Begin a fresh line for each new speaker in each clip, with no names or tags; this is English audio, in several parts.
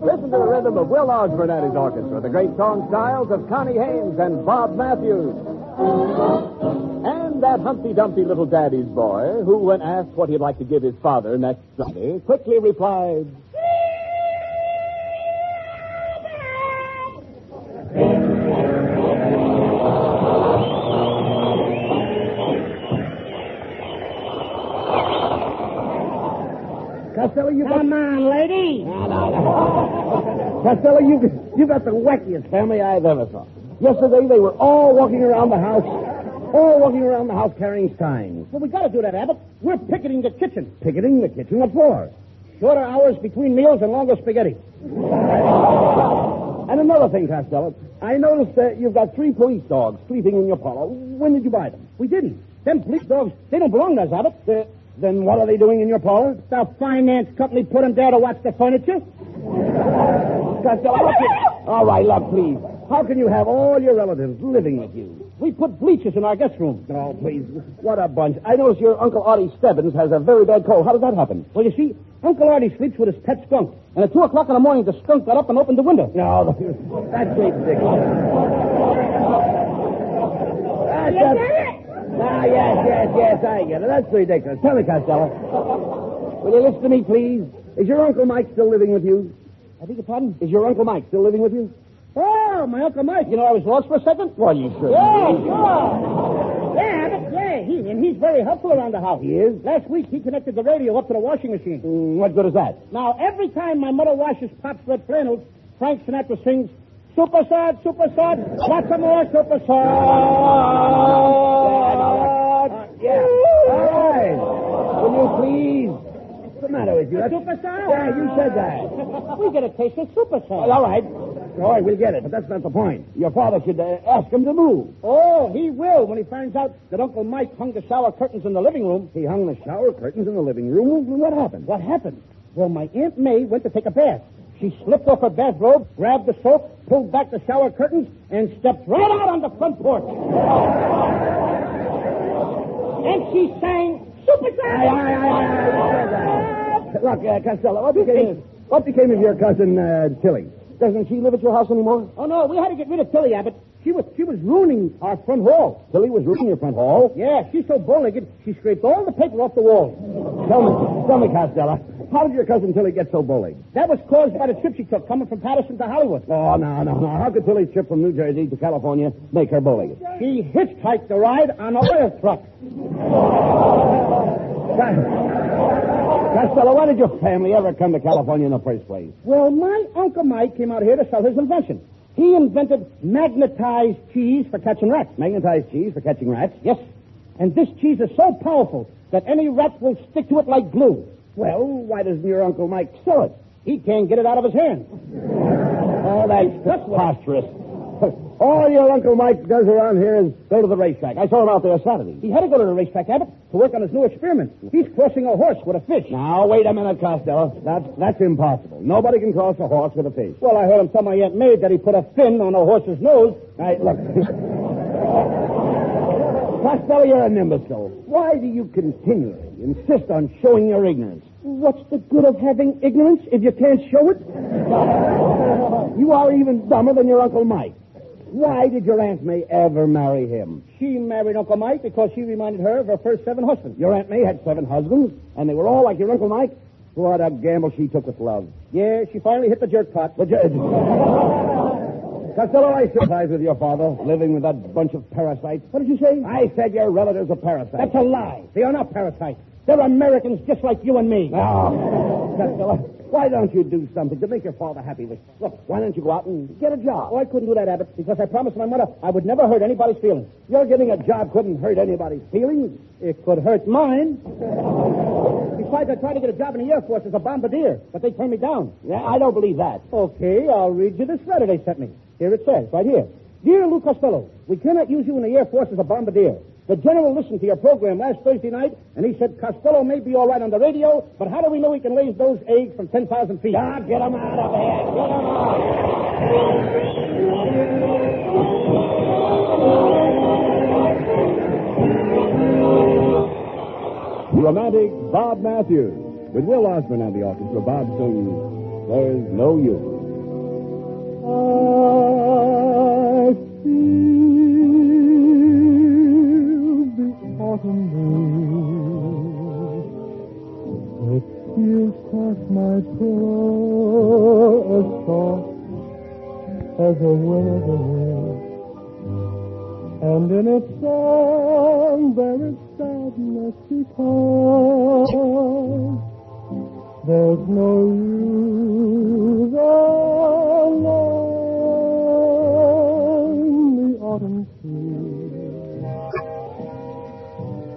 Listen to the rhythm of Will Osborne and his orchestra, the great song styles of Connie Haynes and Bob Matthews. And that Humpty Dumpty little daddy's boy, who, when asked what he'd like to give his father next Sunday, quickly replied,
Costello, you
Come on, lady.
Costello, you got the wackiest family I've ever saw. Yesterday, they were all walking around the house carrying signs.
Well, we got to do that, Abbott. We're picketing the kitchen.
Picketing the kitchen? What for?
Shorter hours between meals and longer spaghetti.
And another thing, Costello, I noticed that you've got 3 police dogs sleeping in your parlor. When did you buy them?
We didn't. Them police dogs, they don't belong to us, Abbott.
Then what are they doing in your parlor?
The finance company put them there to watch the furniture.
Costello, all right, look, please. How can you have all your relatives living with you?
We put bleachers in our guest room.
Oh, please. What a bunch. I notice your Uncle Artie Stebbins has a very bad cold. How did that happen?
Well, you see, Uncle Artie sleeps with his pet skunk. And at 2 o'clock in the morning, the skunk got up and opened the window.
No, that's ridiculous. Yes, I get it. That's ridiculous. Tell me, Costello. Will you listen to me, please? Is your Uncle Mike still living with you?
I beg your pardon?
Is your Uncle Mike still living with you?
Oh, my Uncle Mike. You know, I was lost for a second.
Well, you should.
Yeah, sure. Yeah, he's very helpful around the house.
He is?
Last week, he connected the radio up to the washing machine.
What good is that?
Now, every time my mother washes Pop's red flannels, Frank Sinatra sings, Super Sad, lots of more Super Sad.
Yeah. All right. Will you please? What's the matter with you?
Super Sad?
Yeah, you said that.
We get a taste of Super Sad.
All right, we'll get it, but that's not the point. Your father should ask him to move.
Oh, he will when he finds out that Uncle Mike hung the shower curtains in the living room.
He hung the shower curtains in the living room? What happened?
What happened? Well, my Aunt May went to take a bath. She slipped off her bathrobe, grabbed the soap, pulled back the shower curtains, and stepped right out on the front porch. And she sang, Super Sad!
Look, Costello, what became of your cousin, Tilly? Doesn't she live at your house anymore?
Oh, no, we had to get rid of Tilly, Abbott. She was ruining our front hall.
Tilly was ruining your front hall?
Yeah, she's so bow-legged, she scraped all the paper off the walls.
Tell me, Costello, how did your cousin Tilly get so bow-legged?
That was caused by the trip she took coming from Patterson to Hollywood.
Oh, no. How could Tilly's trip from New Jersey to California make her bow-legged?
She hitchhiked the ride on a oil truck.
Costello, why did your family ever come to California in the first place?
Well, my Uncle Mike came out here to sell his invention. He invented magnetized cheese for catching rats.
Magnetized cheese for catching rats?
Yes. And this cheese is so powerful that any rat will stick to it like glue.
Well, why doesn't your Uncle Mike sell it?
He can't get it out of his hand.
Oh, that's preposterous. All your Uncle Mike does around here is go to the racetrack. I saw him out there Saturday.
He had to go to the racetrack, Abbott, to work on his new experiment. He's crossing a horse with a fish.
Now, wait a minute, Costello. That's impossible. Nobody can cross a horse with a fish.
Well, I heard him tell my Aunt May that he put a fin on a horse's nose.
Look. Costello, you're an imbecile. Why do you continually insist on showing your ignorance?
What's the good of having ignorance if you can't show it?
You are even dumber than your Uncle Mike. Why did your Aunt May ever marry him?
She married Uncle Mike because she reminded her of her first 7 husbands.
Your Aunt May had 7 husbands, and they were all like your Uncle Mike? What a gamble she took with love.
Yeah, she finally hit the jackpot.
Costello, I sympathize with your father, living with that bunch of parasites.
What did you say?
I said your relatives are parasites.
That's a lie. They are not parasites. They're Americans just like you and me.
Oh, Costello, why don't you do something to make your father happy? Look, why don't you go out and get a job?
Oh, I couldn't do that, Abbott, because I promised my mother I would never hurt anybody's feelings.
Your getting a job couldn't hurt anybody's feelings?
It could hurt mine. Besides, I tried to get a job in the Air Force as a bombardier, but they turned me down.
Yeah, I don't believe that.
Okay, I'll read you this letter they sent me. Here it says, right here. Dear Lou Costello, we cannot use you in the Air Force as a bombardier. The general listened to your program last Thursday night, and he said Costello may be all right on the radio, but how do we know he can raise those eggs from 10,000 feet?
Ah, get him out of there. Get him out.
Romantic Bob Matthews
With Will Osborne on the orchestra, Bob sings There's No You.
I feel the autumn breeze. It steals past my pillow as soft as a will-o'-the-wisp. And in its song there is sadness because there's no you along the autumn trees.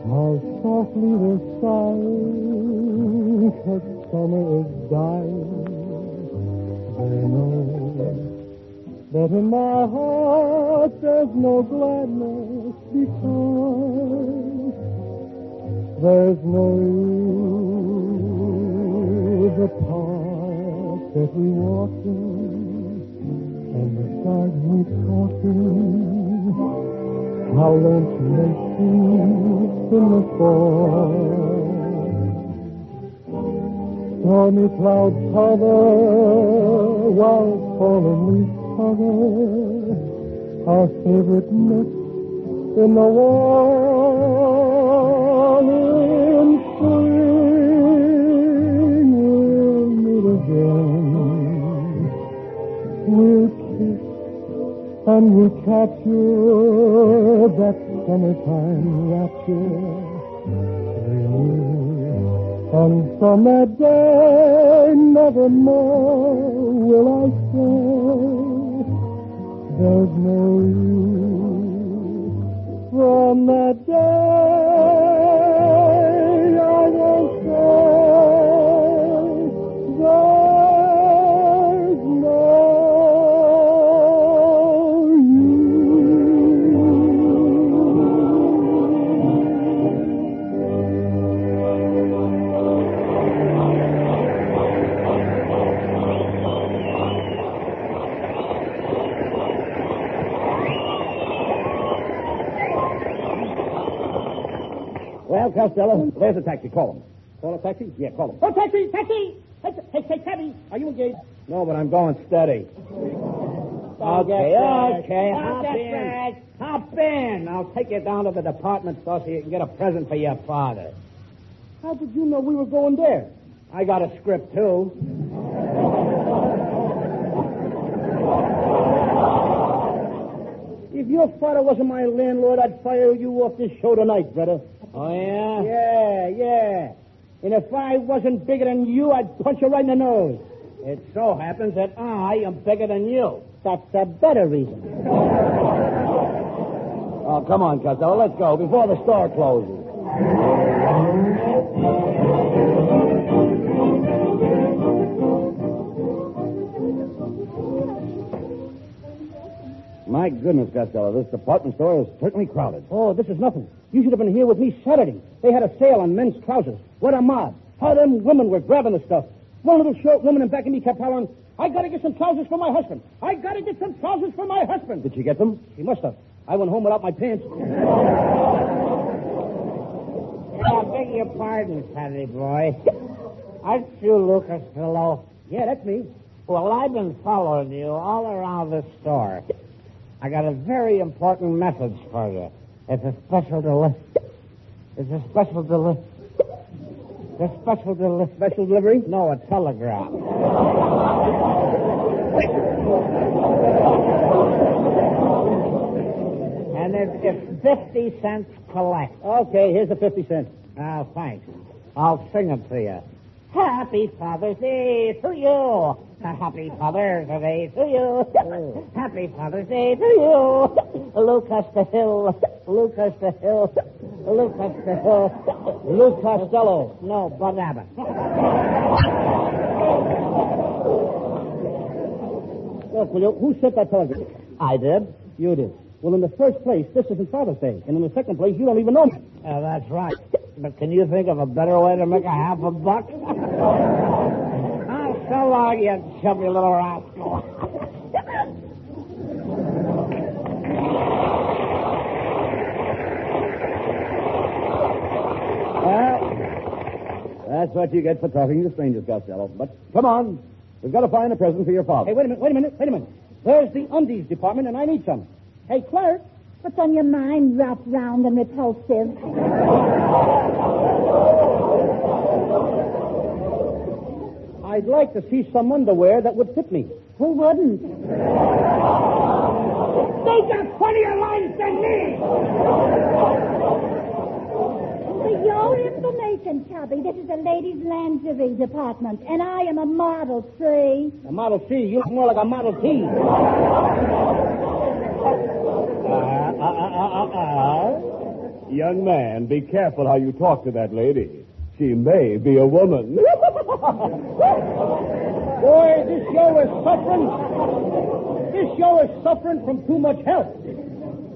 How softly the sighing that summer is dying. They know that in my heart there's no gladness because there's no you. The park that we walk in and the garden talking, how lonesome they seem in the fall. Stormy clouds cover while falling leaves our favorite nook in the wall. In spring we'll meet again. We'll kiss and we'll capture that summertime rapture. And from that day nevermore will I say there's no you. From that day I will say there's no
Well, Costello, there's a taxi. Call him.
Call a taxi?
Yeah, call him.
Oh, taxi! Taxi! Hey, Tabby, are you engaged?
No, but I'm going steady. Okay. Hop in. I'll take you down to the department store so you can get a present for your father.
How did you know we were going there?
I got a script, too.
If your father wasn't my landlord, I'd fire you off this show tonight, brother.
Oh, yeah?
Yeah. And if I wasn't bigger than you, I'd punch you right in the nose.
It so happens that I am bigger than you.
That's a better reason.
Oh, come on, Costello. Let's go before the store closes. My goodness, Costello, this department store is certainly crowded.
Oh, this is nothing. You should have been here with me Saturday. They had a sale on men's trousers. What a mob. How them women were grabbing the stuff. One little short woman in back of me kept hollering, I gotta get some trousers for my husband. I gotta get some trousers for my husband.
Did she get them?
She must have. I went home without my pants.
I beg your pardon, Saturday boy. Aren't you Lou Costello?
Yeah, that's me.
Well, I've been following you all around this store. I got a very important message for you. It's a special delivery.
Special delivery?
No, a telegram. And it's 50 cents collect.
Okay, here's the 50 cents.
Oh, thanks. I'll sing it to you. Happy Father's Day to you. Happy Father's Day to you. Happy Father's Day to you. Lucas the Hill. Lucas the Hill. Lucas the Hill.
Lou Costello.
No, Bud Abbott.
Look, will you, who sent that telegram?
I did.
You did. Well, in the first place, this isn't Father's Day. And in the second place, you don't even know me.
That's right. But can you think of a better way to make a half a buck? Oh, so long, you chubby little rascal.
Well,
That's what you get for talking to strangers, Costello. But come on. We've got to find a present for your father.
Hey, wait a minute. There's the undies department, and I need some. Hey, Clark.
What's on your mind, rough, round, and repulsive?
I'd like to see some underwear that would fit me.
Who wouldn't?
They got funnier lines than me.
For your information, Chubby, this is the ladies' lingerie department, and I am a Model C.
A Model C? You look more like a Model T.
Young man, be careful how you talk to that lady. She may be a woman.
Boy, this show is suffering from too much help.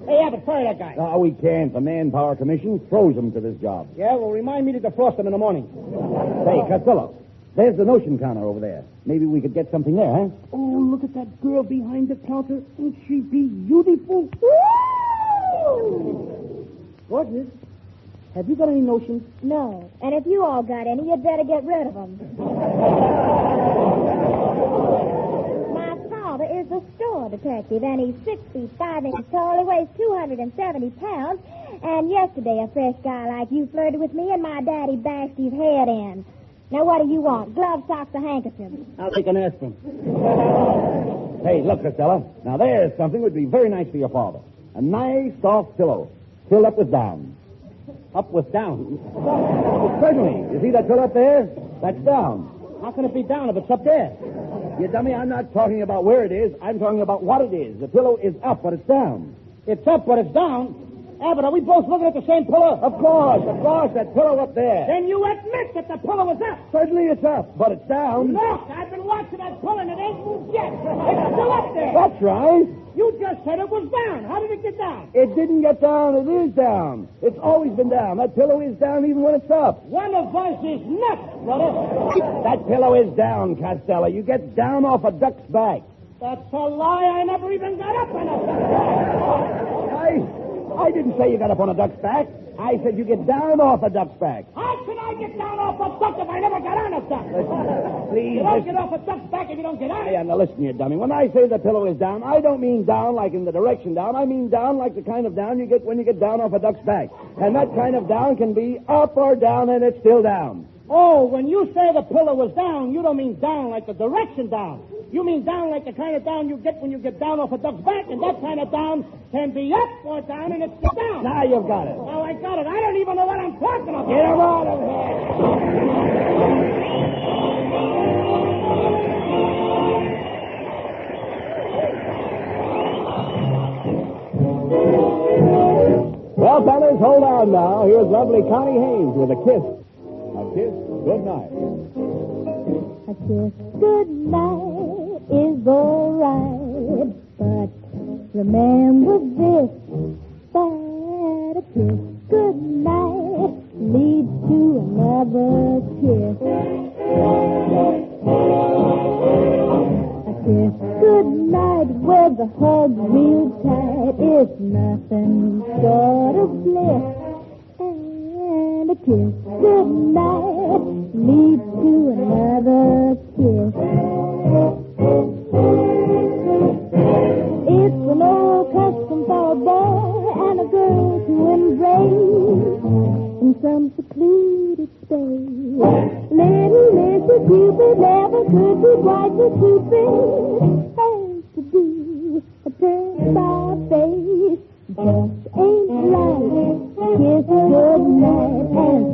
Hey, Abbott, fire that guy.
No, we can't. The Manpower Commission throws him to this job.
Yeah, well, remind me to defrost him in the morning.
Hey, Costello, there's the notion counter over there. Maybe we could get something there, huh?
Oh, look at that girl behind the counter. Ain't she beautiful? Gorgeous. Have you got any notions?
No. And if you all got any, you'd better get rid of them. My father is a store detective, and he's 6 feet 5 inches tall. He weighs 270 pounds. And yesterday, a fresh guy like you flirted with me, and my daddy bashed his head in. Now, what do you want? Gloves, socks, or handkerchiefs?
I'll take an aspirin.
Hey, look, Costello. Now, there's something that would be very nice for your father. A nice, soft pillow, filled up with down.
Up with down.
Certainly. You see that pillow up there? That's down.
How can it be down if it's up there?
You dummy, I'm not talking about where it is. I'm talking about what it is. The pillow is up, but it's down.
It's up, but it's down. Abbott, are we both looking at the same pillow?
Of course, that pillow up there.
Then you admit that the pillow is up.
Certainly it's up, but it's down.
Look, I've been watching that pillow and it ain't moved yet. It's still up there.
That's right.
You just said it was down. How did it get down?
It didn't get down. It is down. It's always been down. That pillow is down even when it's up.
One of us is nuts, brother.
That pillow is down, Costello. You get down off a duck's back.
That's a lie. I never even got up on a duck's back.
I didn't say you got up on a duck's back. I said you get down off a duck's back.
How can I get down off a duck if I never got on a duck?
Please.
You don't get off a duck's back if you don't get on it.
Yeah, now listen, you dummy. When I say the pillow is down, I don't mean down like in the direction down. I mean down like the kind of down you get when you get down off a duck's back. And that kind of down can be up or down, and it's still down.
Oh, when you say the pillow was down, you don't mean down like the direction down. You mean down like the kind of down you get when you get down off a duck's back, and that kind of down can be up or down, and it's still down.
Now you've got it.
Now I got it. I don't even know what I'm talking about.
Get him out of here.
Well, fellas, hold on now. Here's lovely Connie Haynes with a kiss. A kiss good night.
A kiss good night is all right, but remember this, that a kiss good night leads to another kiss. A kiss good night with a hug real tight is nothing short of bliss. And a kiss good night leads to another kiss. It's an old custom for a boy and a girl to embrace in some secluded space. Little Mr. Cupid never could be quite so stupid as to do a turn-by face. Just ain't right. Kiss good night and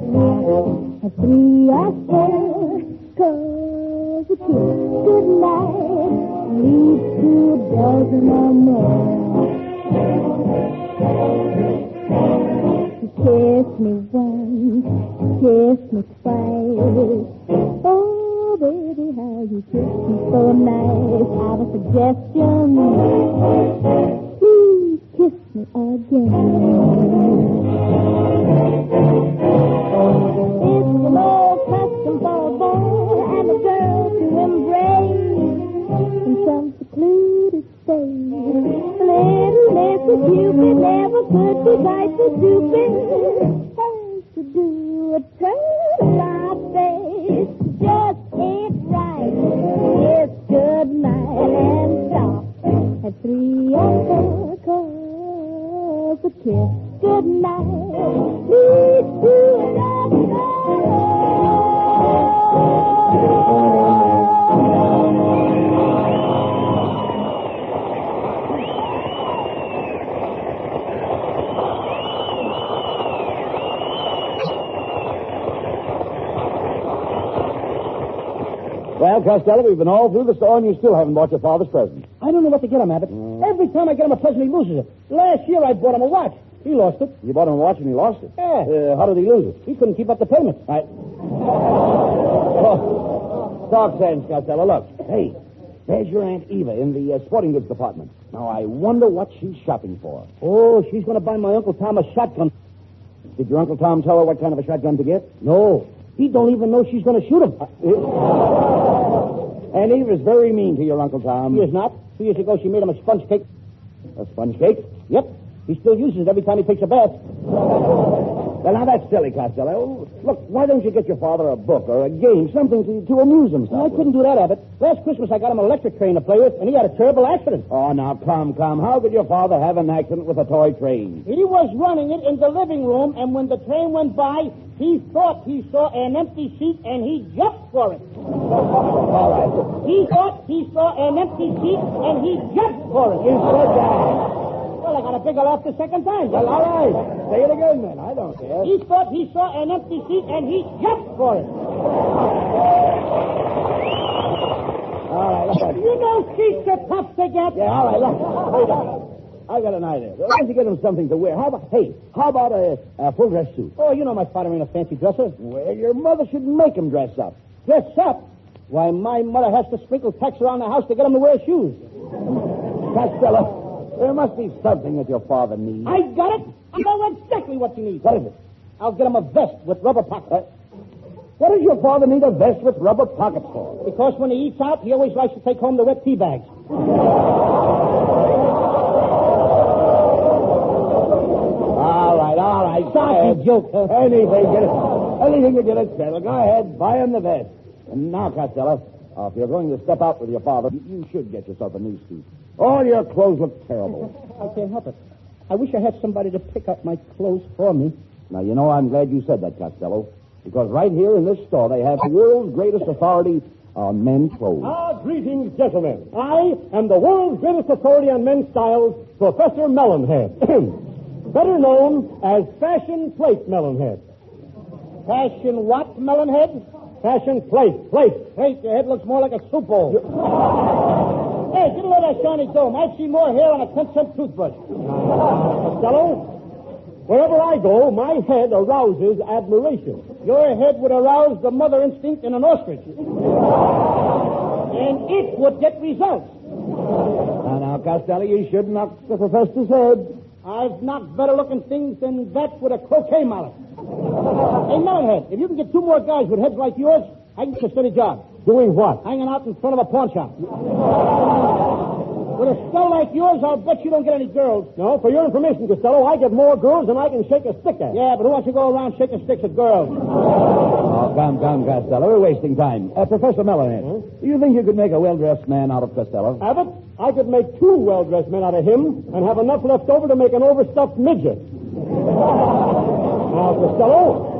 a 3 or 4. 'Cause a kiss good night leads to a dozen or more. Kiss me once, kiss me twice. Oh, baby, how you kiss me so nice. I have a suggestion. Please kiss me again. It's an old custom for a boy and a girl to embrace in some secluded space. Little Mr. Cupid never could be quite so stupid as to do a turn-by face.
Well, Costello, we've been all through the store, and you still haven't bought your father's present.
I don't know what to get him, Abbott. Every time I get him a present, he loses it. Last year, I bought him a watch. He lost it.
You bought him a watch, and he lost it?
Yeah.
How did he lose it?
He couldn't keep up the payments.
Talk sense, Costello. Look. Hey, there's your Aunt Eva in the sporting goods department. Now, I wonder what she's shopping for.
Oh, she's going to buy my Uncle Tom a shotgun.
Did your Uncle Tom tell her what kind of a shotgun to get?
No. He don't even know she's going to shoot him.
And Eva's very mean to your Uncle Tom.
She is not. 2 years ago, she made him a sponge cake.
A sponge cake?
Yep. He still uses it every time he takes a bath.
Well, now, that's silly, Costello. Look, why don't you get your father a book or a game, something to amuse himself
I couldn't do that, Abbott. Last Christmas, I got him an electric train to play with, and he had a terrible accident.
Oh, now, come. How could your father have an accident with a toy train?
He was running it in the living room, and when the train went by, he thought he saw an empty seat, and he jumped for it.
All right.
He thought he saw an empty seat, and he jumped for it.
You said that.
Well, I got a bigger laugh the second time.
Well, all right. Say it again, then. I don't care.
He thought he saw an empty seat, and he jumped for it.
All right, look.
You know seats are tough to get.
Yeah, all right, look. Wait a minute. I got an idea. Why don't you get him something to wear? How about a full dress suit?
Oh, you know my father ain't a fancy dresser.
Well, your mother should make him dress up.
Dress up? Why, my mother has to sprinkle tacks around the house to get him to wear shoes.
Costello, there must be something that your father needs.
I got it. I know exactly what you need.
What is it?
I'll get him a vest with rubber pockets.
What does your father need a vest with rubber pockets for?
Because when he eats out, he always likes to take home the wet tea bags.
All right.
Sorry, joke. Huh?
Anything to get it settled. Go ahead. Buy him the vest. And now, Costello, if you're going to step out with your father, you should get yourself a new suit. All your clothes look terrible.
I can't help it. I wish I had somebody to pick up my clothes for me.
Now, you know, I'm glad you said that, Costello, because right here in this store, they have the world's greatest authority on men's clothes.
Greetings, gentlemen. I am the world's greatest authority on men's styles, Professor Melonhead. Better known as Fashion Plate Melonhead.
Fashion what, Melonhead?
Fashion Plate.
Plate, your head looks more like a soup bowl. Hey, get away that shiny dome. I've seen more hair on a 10-cent toothbrush.
Costello, wherever I go, my head arouses admiration.
Your head would arouse the mother instinct in an ostrich. And it would get results.
Now, Costello, you should knock the professor's head.
I've knocked better-looking things than that with a croquet mallet. Hey, Melonhead, if you can get two more guys with heads like yours, I can get a steady job.
Doing what?
Hanging out in front of a pawn shop. With a skull like yours, I'll bet you don't get any girls.
No, for your information, Costello, I get more girls than I can shake a stick at.
Yeah, but who wants to go around shaking sticks at girls?
Oh, come, Costello. We're wasting time. Professor Melonhead, do you think you could make a well-dressed man out of Costello?
Abbott, I could make two well-dressed men out of him and have enough left over to make an overstuffed midget. Now, Costello,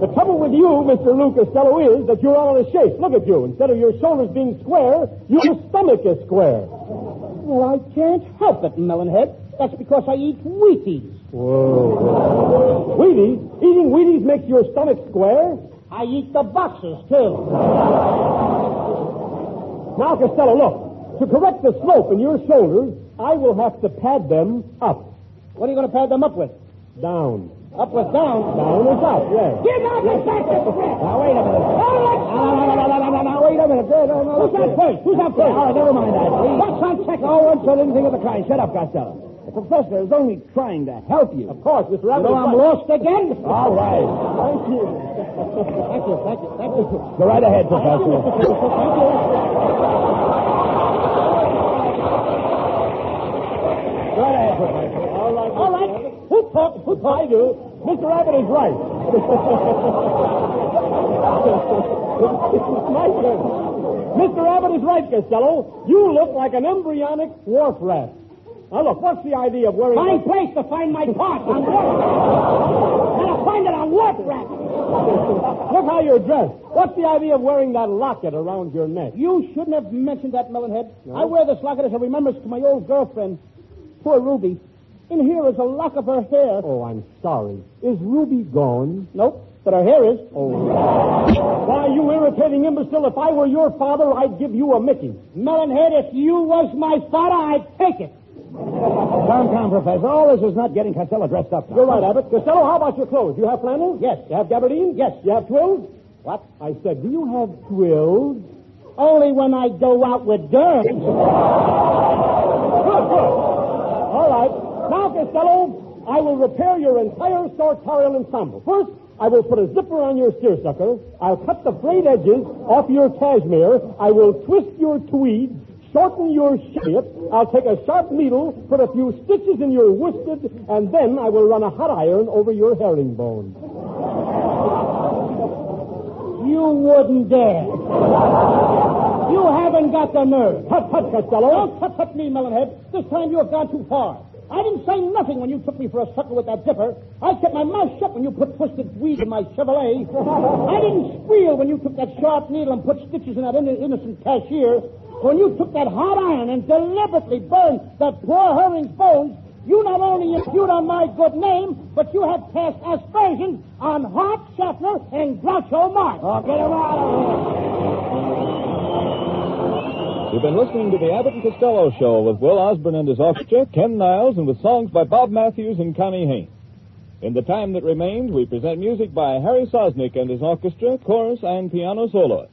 the trouble with you, Mr. Lou Costello, is that you're out of shape. Look at you. Instead of your shoulders being square, your stomach is square.
Well, I can't help it, Melonhead. That's because I eat Wheaties.
Whoa. Wheaties? Eating Wheaties makes your stomach square?
I eat the boxes, too.
Now, Costello, look. To correct the slope in your shoulders, I will have to pad them up.
What are you going to pad them up with?
Down.
Up with down?
Down is up, yes.
Get out the back of the
Now, wait a minute. No, wait a minute. No,
Who's on first? Who's on first?
All right, never mind that, please.
What's on second?
No one said anything of the kind. Shut up, Costello. The professor is only trying to help you.
Of course, Mr. Abbott.
You know I'm lost again?
All right.
Thank you.
Thank you.
Go right ahead, Professor.
Thank you.
Go right ahead, Professor.
All right.
All right. Who talks?
I do. Mr. Abbott is right. My turn. Mr. Abbott is right, Costello. You look like an embryonic wharf rat. Now, look, what's the idea of wearing...
Fine place to find my part on wharf. Gotta find it on wharf rat.
Look how you're dressed. What's the idea of wearing that locket around your neck?
You shouldn't have mentioned that, Melonhead. No? I wear this locket as a remembrance to my old girlfriend. Poor Ruby. In here is a lock of her hair.
Oh, I'm sorry. Is Ruby gone?
Nope. but her hair is.
Why, you irritating imbecile, if I were your father, I'd give you a Mickey.
Melonhead, if you was my father, I'd take it. Come, Professor. All this is not getting Costello dressed up now.
You're right, Abbott. Costello, how about your clothes? You have flannel?
Yes.
You have gabardine?
Yes.
You have twills?
What?
I said, do you have twills?
Only when I go out with girls.
Good. All right. Now, Costello, I will repair your entire sartorial ensemble. First, I will put a zipper on your seersucker. I'll cut the frayed edges off your cashmere. I will twist your tweed, shorten your shape. I'll take a sharp needle, put a few stitches in your worsted, and then I will run a hot iron over your herringbone.
You wouldn't dare. You haven't got the nerve.
Tut, Costello.
Don't tut me, Melonhead. This time you have gone too far. I didn't say nothing when you took me for a sucker with that zipper. I kept my mouth shut when you put twisted tweed in my Chevrolet. I didn't squeal when you took that sharp needle and put stitches in that innocent cashier. When you took that hot iron and deliberately burned that poor herring's bones, you not only impute on my good name, but you have cast aspersions on Hart Schaffner and Groucho Marx.
Oh, get him out of here.
You've been listening to the Abbott and Costello Show with Will Osborne and his orchestra, Ken Niles, and with songs by Bob Matthews and Connie Haynes. In the time that remains, we present music by Harry Sosnick and his orchestra, chorus, and piano soloist.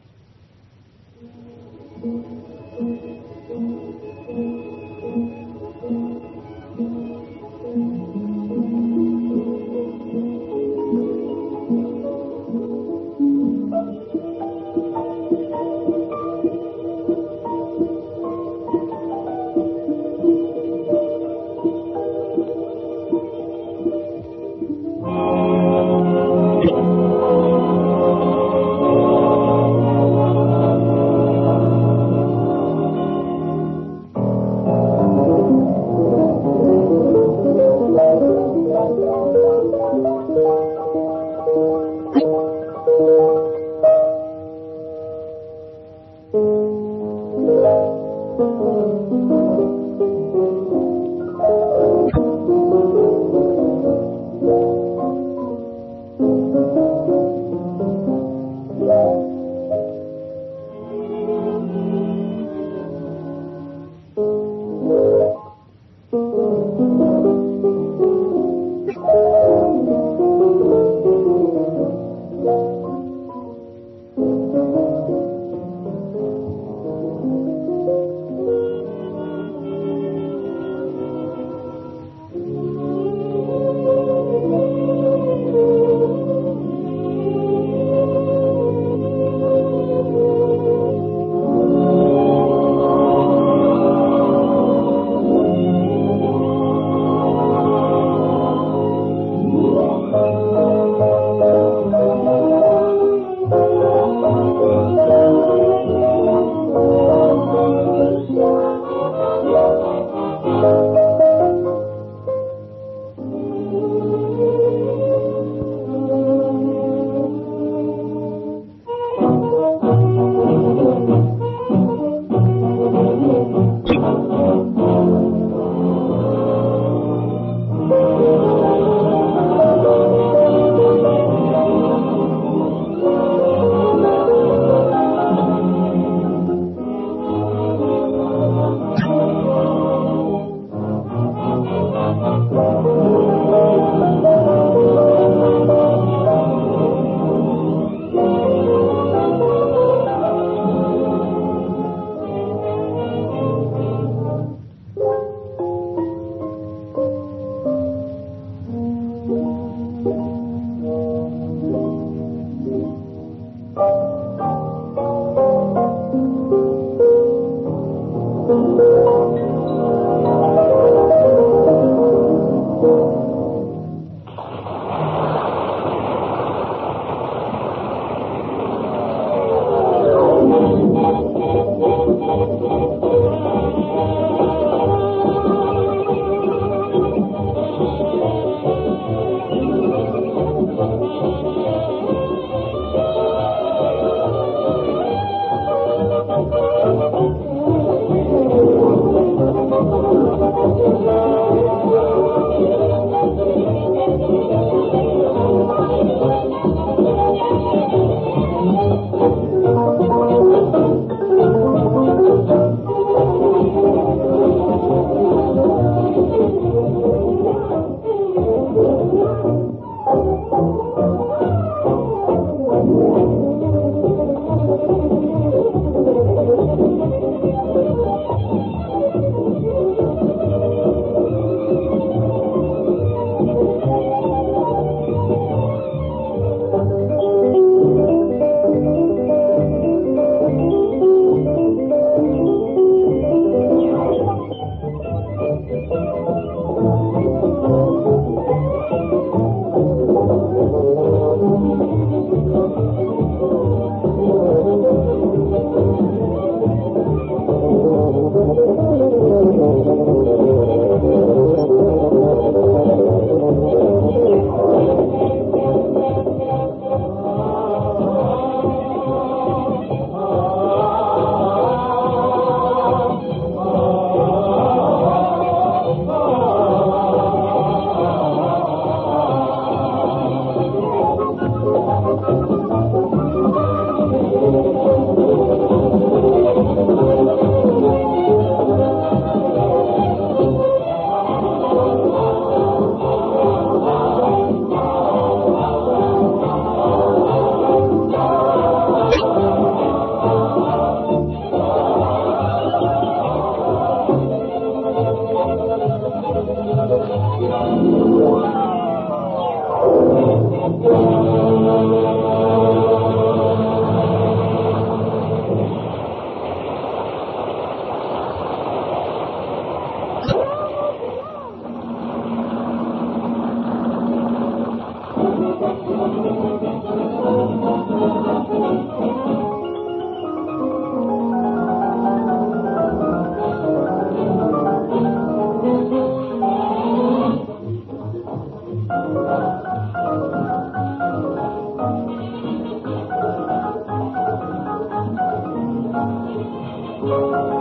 Thank you.